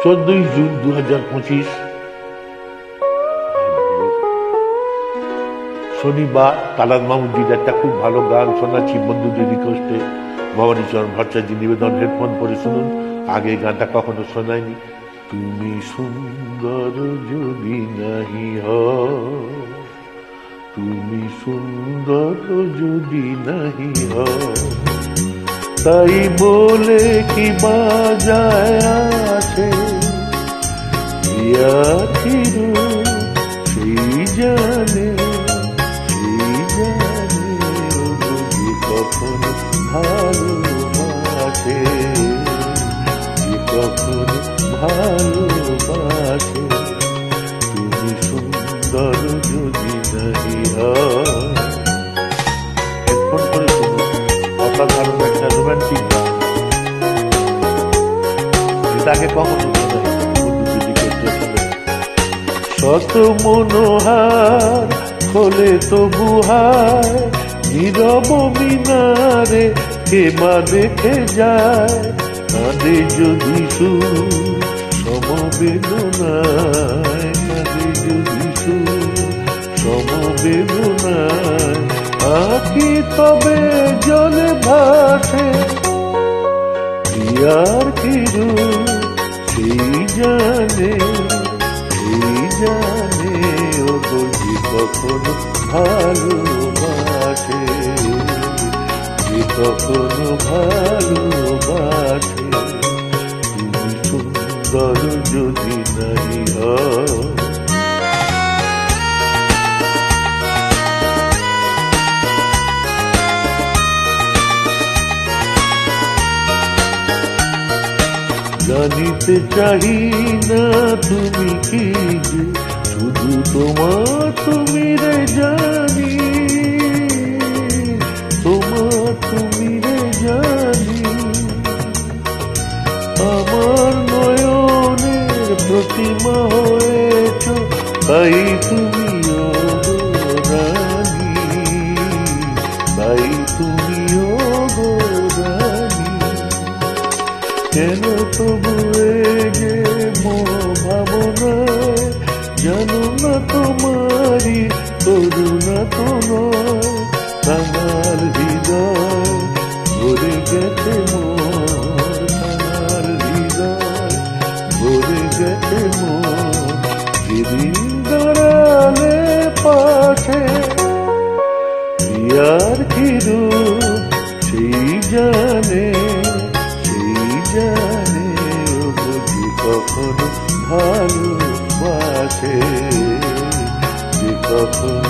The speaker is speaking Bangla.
14ই জুন 2025 শনিবার। তালাত মাহমুদির একটা খুব ভালো গান শোনাচ্ছি বন্ধুদের রিকোয়েস্টে, ভবানীচরণ ভট্টাচার্য নিবেদন। হেডফোন পরে শুনুন, আগে গানটা কখনো শোনায়নি। তুমি সুন্দর যদি নাহি হও, তুমি সুন্দর যদি নাহি হও, তাই বলে কি বাজায় আছে সেই জানে যে কখন ভালোবাসে, যে কখন ভালোবাসে। তুমি সুন্দর যদি নাহি হও। হেডফোন করে শুনুন, অসাধারণ একটা রোমান্টিক গান, যেটাকে কখনো শত মনোহার হলে তবু হায়, নীরব মিনারে কে বা দেখে যায়, কাঁদে যদি সুর সমবেদনায়, কাঁদে যদি সুর সমবেদনায়, আঁকি তবে জলে ভাসে প্রিয়ার কি রূপ সেই জানে, সেই জানে ও যে কখন ভালোবাসে, যে কখন ভালোবাসে। তুমি সুন্দর যদি নাহি হও। জানিতে চাহি না তুমি কি যে, শুধু তোমার তুমি রে জানি, তোমার তুমি রে জানি। আমার নয়নের প্রতিমা হয়েছ, তাই তুমিও রানী, তাই তুমিও রানী। কেন তবু যে ভাবনায়, জানো না তোমারি করুণা তো নয়, তার হৃদয় ভরে গেছে মোর, তার হৃদয় ভরে গেছে মোর। যেদিন দাঁড়ালে পাশে প্রিয়ার কি রূপ সেই জানে, জানে ও যে কখন ভালোবাসে, যে কখন